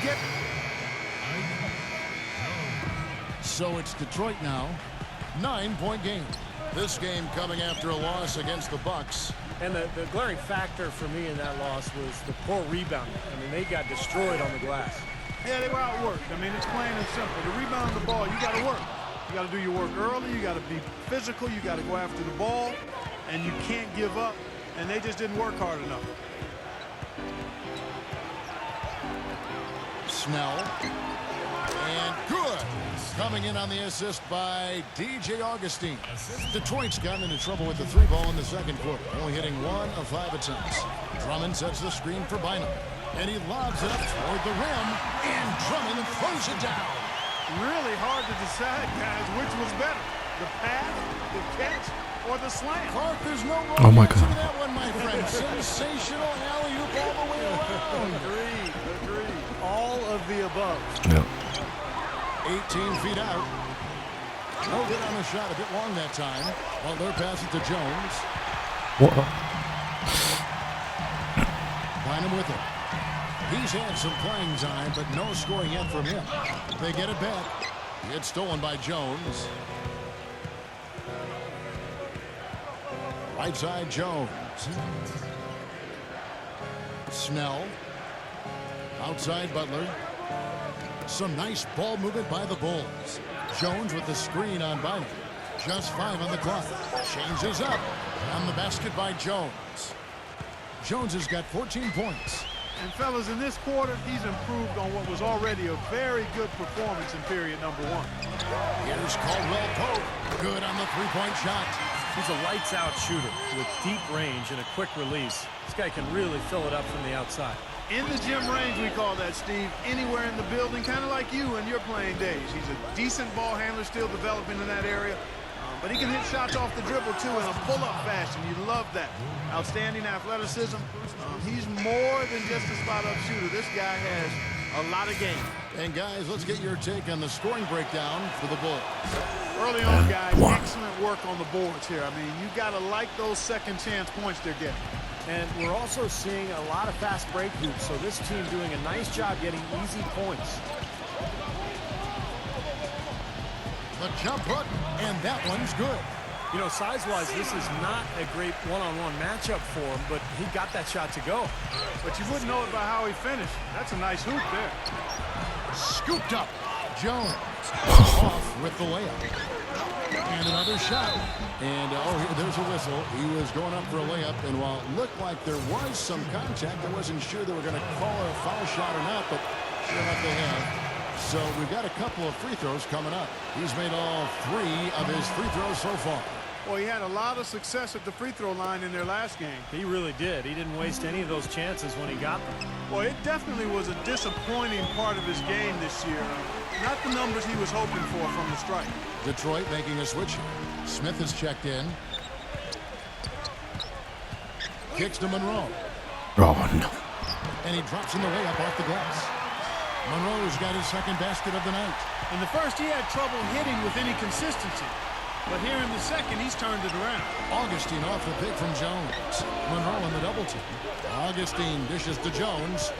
get. So it's Detroit now. 9-point game. This game coming after a loss against the Bucks. And the glaring factor for me in that loss was the poor rebounding. I mean, they got destroyed on the glass. Yeah, they were outworked. I mean, it's plain and simple. To rebound the ball, you got to work. You got to do your work early. You got to be physical. You got to go after the ball. And you can't give up. And they just didn't work hard enough. Snell. And good. Coming in on the assist by DJ Augustine. Detroit's gotten into trouble with the three ball in the second quarter, only hitting 1 of 5 attempts. Drummond sets the screen for Bynum. And he lobs it up toward the rim. And Drummond throws it down. Really hard to decide, guys, which was better. The pass, the catch, or the slam. Clark, there's no Oh wrong my answer to God. that one, my friend. Sensational alley-oop all the way around. Agreed. All of the above. Yep. 18 feet out. No good on the shot. A bit long that time. Butler passes to Jones. What? Bynum with it. He's had some playing time, but no scoring yet from him. They get it back. It's stolen by Jones. Right side Jones. Snell. Outside Butler. Some nice ball movement by the Bulls. Jones with the screen on Bynum. Just 5 on the clock. Changes up. On the basket by Jones. Jones has got 14 points. And fellas, in this quarter, he's improved on what was already a very good performance in period number 1. Here's Caldwell Pope. Good on the three-point shot. He's a lights-out shooter with deep range and a quick release. This guy can really fill it up from the outside. In the gym range, we call that, Steve. Anywhere in the building, kind of like you in your playing days. He's a decent ball handler, still developing in that area. But he can hit shots off the dribble, too, in a pull-up fashion. You love that. Outstanding athleticism. He's more than just a spot-up shooter. This guy has a lot of game. And, guys, let's get your take on the scoring breakdown for the Bulls. Early on, guys, excellent work on the boards here. I mean, you got to like those second-chance points they're getting. And we're also seeing a lot of fast break hoops, so this team doing a nice job getting easy points. The jump hook, and that one's good. You know, size-wise, this is not a great one-on-one matchup for him, but he got that shot to go. But you wouldn't know it by how he finished. That's a nice hoop there. Scooped up. Jones off with the layup. And another shot. And, there's a whistle. He was going up for a layup, and while it looked like there was some contact, I wasn't sure they were going to call a foul shot or not, but sure enough they have. So we've got a couple of free throws coming up. He's made all 3 of his free throws so far. Well, he had a lot of success at the free throw line in their last game. He really did. He didn't waste any of those chances when he got them. Well, it definitely was a disappointing part of his game this year. Not the numbers he was hoping for from the stripe. Detroit making a switch here. Smith has checked in. Kicks to Monroe. Oh, no. And he drops in the layup off the glass. Monroe's got his second basket of the night. In the first, he had trouble hitting with any consistency. But here in the second, he's turned it around. Augustine off the pick from Jones. Monroe in the double team. Augustine dishes to Jones.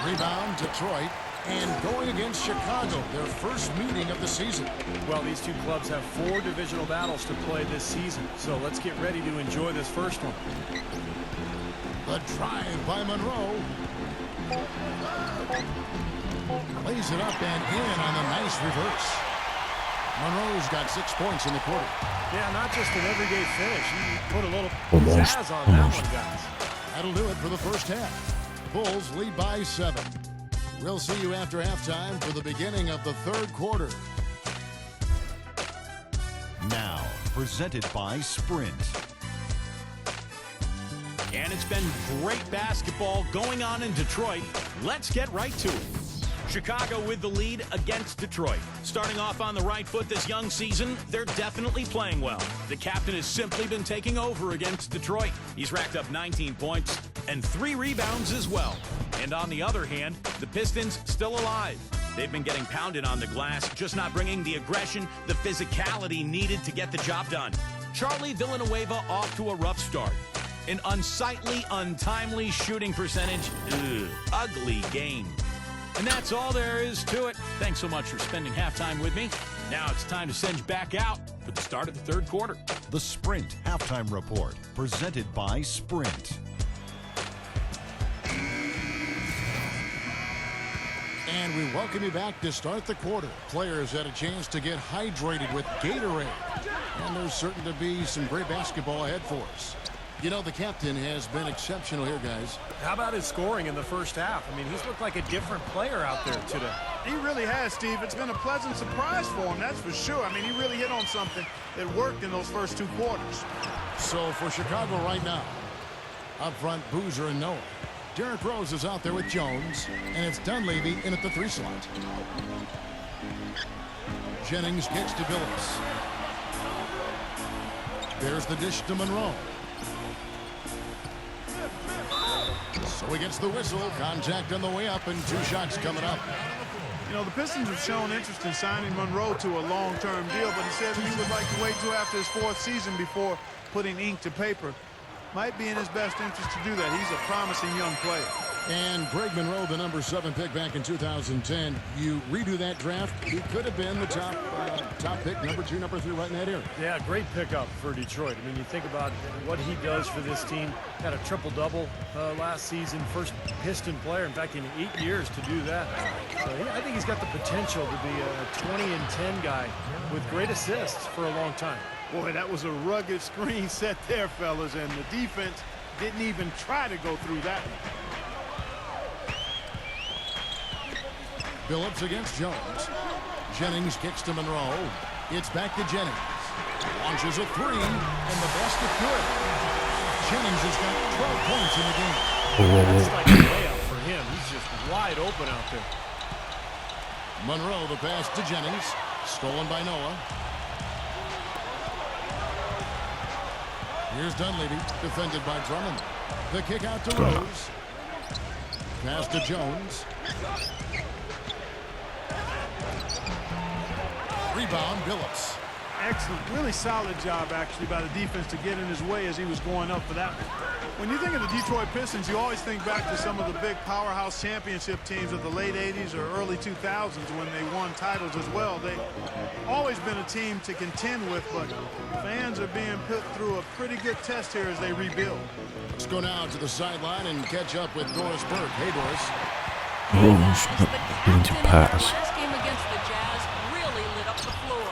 Rebound, Detroit. And going against Chicago, their first meeting of the season. Well, these two clubs have 4 divisional battles to play this season, so let's get ready to enjoy this first one. The drive by Monroe. Lays it up and in on the nice reverse. Monroe's got 6 points in the quarter. Yeah, not just an everyday finish. He put a little Almost. pizzazz on that one, guys. That'll do it for the first half. Bulls lead by 7. We'll see you after halftime for the beginning of the third quarter. Now, presented by Sprint. And it's been great basketball going on in Detroit. Let's get right to it. Chicago with the lead against Detroit. Starting off on the right foot this young season, they're definitely playing well. The captain has simply been taking over against Detroit. He's racked up 19 points and 3 rebounds as well. And on the other hand, the Pistons still alive. They've been getting pounded on the glass, just not bringing the aggression, the physicality needed to get the job done. Charlie Villanueva off to a rough start. An unsightly, untimely shooting percentage. Ugh, ugly game. And that's all there is to it. Thanks so much for spending halftime with me. Now it's time to send you back out for the start of the third quarter. The Sprint Halftime Report, presented by Sprint. And we welcome you back to start the quarter. Players had a chance to get hydrated with Gatorade. And there's certain to be some great basketball ahead for us. You know, the captain has been exceptional here, guys. How about his scoring in the first half? I mean, he's looked like a different player out there today. He really has, Steve. It's been a pleasant surprise for him, that's for sure. I mean, he really hit on something that worked in those first two quarters. So for Chicago right now, up front, Boozer and Noah. Derrick Rose is out there with Jones, and it's Dunleavy in at the 3 slot. Jennings gets to Billups. There's the dish to Monroe. So he gets the whistle. Contact on the way up, and 2 shots coming up. You know, the Pistons have shown interest in signing Monroe to a long-term deal, but he says he would like to wait till after his 4th season before putting ink to paper. Might be in his best interest to do that. He's a promising young player. And Greg Monroe, the number 7 pick back in 2010. You redo that draft, he could have been the top pick, number 2, number 3, right in that area. Yeah, great pickup for Detroit. I mean, you think about what he does for this team. Had a triple-double last season, first Piston player, in fact, in 8 years to do that. So I think he's got the potential to be a 20-10 guy with great assists for a long time. Boy, that was a rugged screen set there, fellas, and the defense didn't even try to go through that one. Billups against Jones. Jennings kicks to Monroe. It's back to Jennings. Launches a 3, and the basket good. Jennings has got 12 points in the game. That's like a layup for him. He's just wide open out there. Monroe, the pass to Jennings. Stolen by Noah. Here's Dunleavy, defended by Drummond. The kick out to Rose. Pass to Jones. Rebound, Billups. Excellent. Really solid job, actually, by the defense to get in his way as he was going up for that one. When you think of the Detroit Pistons, you always think back to some of the big powerhouse championship teams of the late 80s or early 2000s when they won titles as well. They've always been a team to contend with, but fans are being put through a pretty good test here as they rebuild. Let's go now to the sideline and catch up with Doris Burke. Hey, Doris. Rose going to pass. Last game against the Jazz really lit up the floor.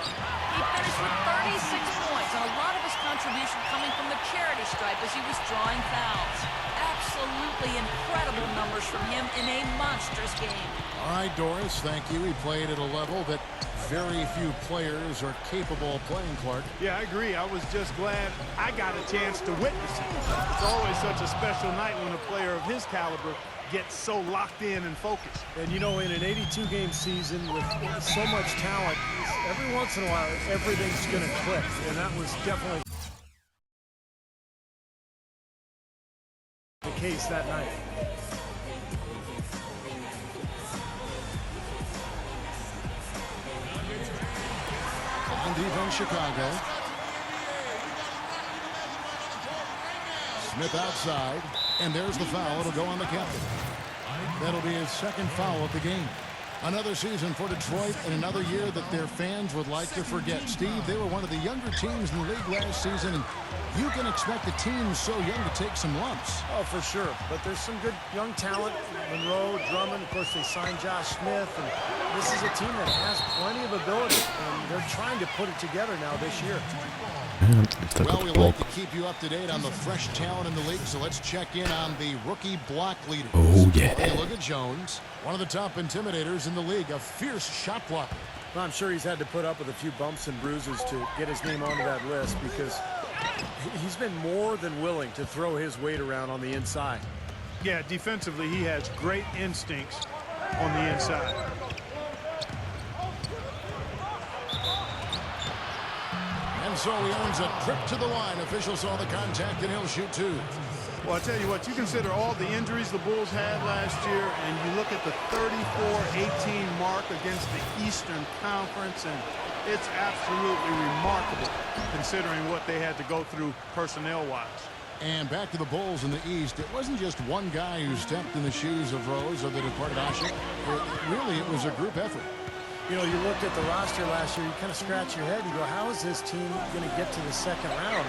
He finished with 36 points, and a lot of his contribution coming from the charity stripe as he was drawing fouls. Absolutely incredible numbers from him in a monstrous game. All right, Doris, thank you. He played at a level that very few players are capable of playing, Clark. Yeah, I agree. I was just glad I got a chance to witness it. It's always such a special night when a player of his caliber gets so locked in and focused. And, you know, in an 82-game season with so much talent, every once in a while, everything's going to click. And that was definitely the case that night. On defense, Chicago. Smith outside, and there's the foul. It'll go on the captain. That'll be his 2nd foul of the game. Another season for Detroit and another year that their fans would like to forget. Steve, they were one of the younger teams in the league last season, and you can expect a team so young to take some lumps. Oh, for sure. But there's some good young talent. Monroe, Drummond, of course, they signed Josh Smith. And this is a team that has plenty of ability, and they're trying to put it together now this year. Well, we like to keep you up to date on the fresh talent in the league, so let's check in on the rookie block leaders. Oh, yeah. Hey, look at Jones, one of the top intimidators in the league, a fierce shot blocker. Well, I'm sure he's had to put up with a few bumps and bruises to get his name onto that list because he's been more than willing to throw his weight around on the inside. Yeah, defensively, he has great instincts on the inside. And so he earns a trip to the line. Officials saw the contact, and he'll shoot 2. Well, I tell you what, you consider all the injuries the Bulls had last year, and you look at the 34-18 mark against the Eastern Conference, and it's absolutely remarkable considering what they had to go through personnel-wise. And back to the Bulls in the East. It wasn't just one guy who stepped in the shoes of Rose or the departed Asha. Really, it was a group effort. You know, you looked at the roster last year, you kind of scratch your head. You go, how is this team going to get to the second round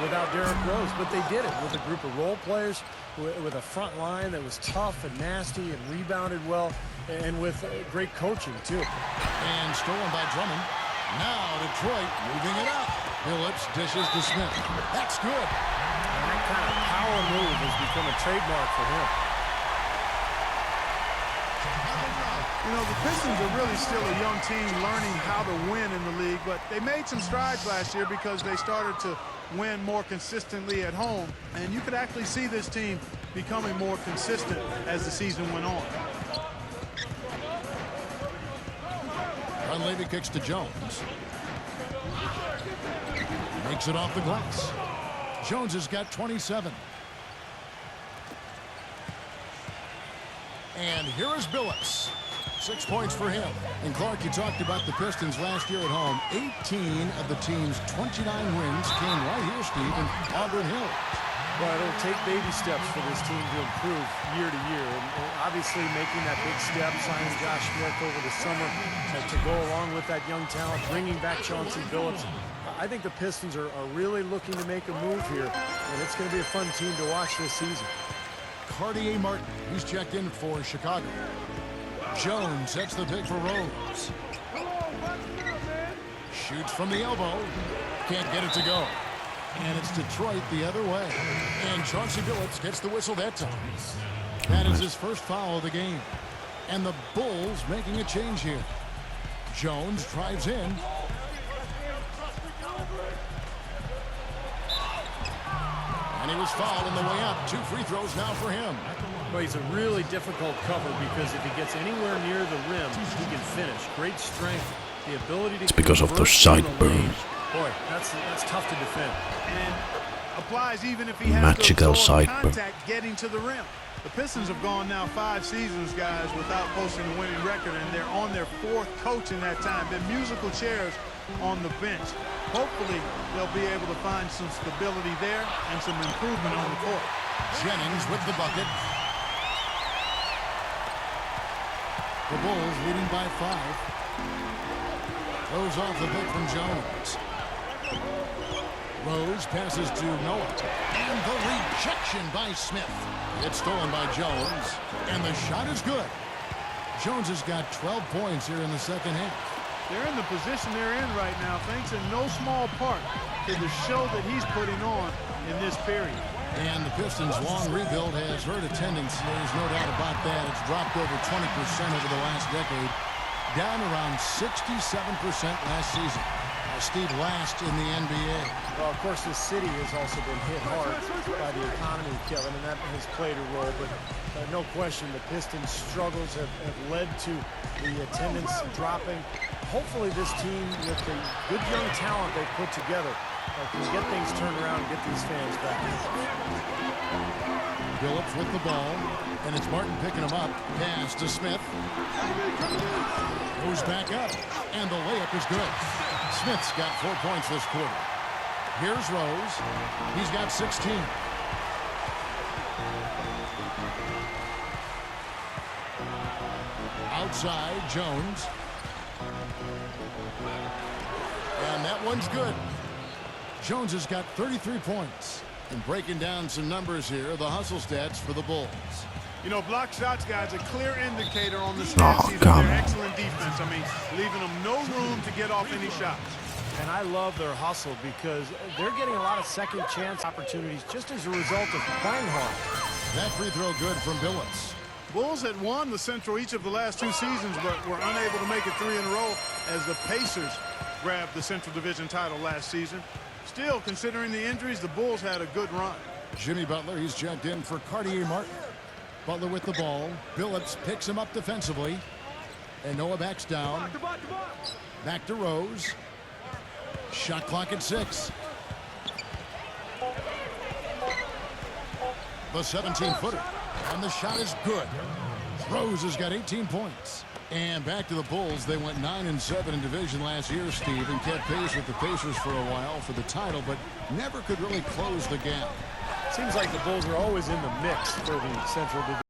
without Derrick Rose? But they did it with a group of role players, with a front line that was tough and nasty and rebounded well, and with great coaching, too. And stolen by Drummond. Now Detroit moving it up. Phillips dishes to Smith. That's good. And that kind of power move has become a trademark for him. You know, the Pistons are really still a young team learning how to win in the league, but they made some strides last year because they started to win more consistently at home, and you could actually see this team becoming more consistent as the season went on. Dunleavy kicks to Jones. Makes it off the glass. Jones has got 27. And here is Billups. 6 points for him. And Clark, you talked about the Pistons last year at home. 18 of the team's 29 wins came right here, Steve, in Auburn Hills. Well, it'll take baby steps for this team to improve year to year. And obviously making that big step, signing Josh Smith over the summer to go along with that young talent, bringing back Chauncey Billups. I think the Pistons are really looking to make a move here, and it's going to be a fun team to watch this season. Cartier Martin, he's checked in for Chicago. Jones sets the pick for Rose. Shoots from the elbow. Can't get it to go. And it's Detroit the other way. And Chauncey Billups gets the whistle that time. That is his first foul of the game. And the Bulls making a change here. Jones drives in. And he was fouled on the way up. 2 free throws now for him. Well, he's a really difficult cover because if he gets anywhere near the rim, he can finish. Great strength, the ability to... It's because of those sideburns. Boy, that's tough to defend. And applies even if he has Magical to sideburn. contact getting to the rim. The Pistons have gone now 5 seasons, guys, without posting a winning record, and they're on their 4th coach in that time. Been musical chairs on the bench. Hopefully, they'll be able to find some stability there and some improvement on the court. Jennings with the bucket. The Bulls leading by 5. Goes off the pick from Jones. Rose passes to Noah. And the rejection by Smith. It's stolen by Jones. And the shot is good. Jones has got 12 points here in the second half. They're in the position they're in right now, thanks in no small part to the show that he's putting on in this period. And the Pistons' long rebuild has hurt attendance. There's no doubt about that. It's dropped over 20% over the last decade, down around 67% last season. Steve, last in the NBA. Well, of course, the city has also been hit hard by the economy, Kevin, and that has played a role. But no question, the Pistons' struggles have led to the attendance dropping. Hopefully, this team, with the good young talent they've put together, can get things turned around and get these fans back. Billups with the ball, and it's Martin picking him up. Pass to Smith. Goes back up, and the layup is good. Smith's got 4 points this quarter. Here's Rose. He's got 16. Outside, Jones. And that one's good. Jones has got 33 points. And breaking down some numbers here, the hustle stats for the Bulls. You know, block shots, guys, a clear indicator on the stat sheet of their excellent defense. I mean, leaving them no room to get off any shots. And I love their hustle because they're getting a lot of second chance opportunities just as a result of playing hard. That free throw good from Billups. Bulls had won the Central each of the last 2 seasons, but were unable to make it 3 in a row as the Pacers grabbed the Central Division title last season. Still, considering the injuries, the Bulls had a good run. Jimmy Butler, he's checked in for Cartier Martin. Butler with the ball. Billups picks him up defensively. And Noah backs down. Back to Rose. Shot clock at 6. The 17-footer. And the shot is good. Rose has got 18 points. And back to the Bulls. They went 9-7 in division last year, Steve, and kept pace with the Pacers for a while for the title, but never could really close the gap. Seems like the Bulls are always in the mix for the Central Division.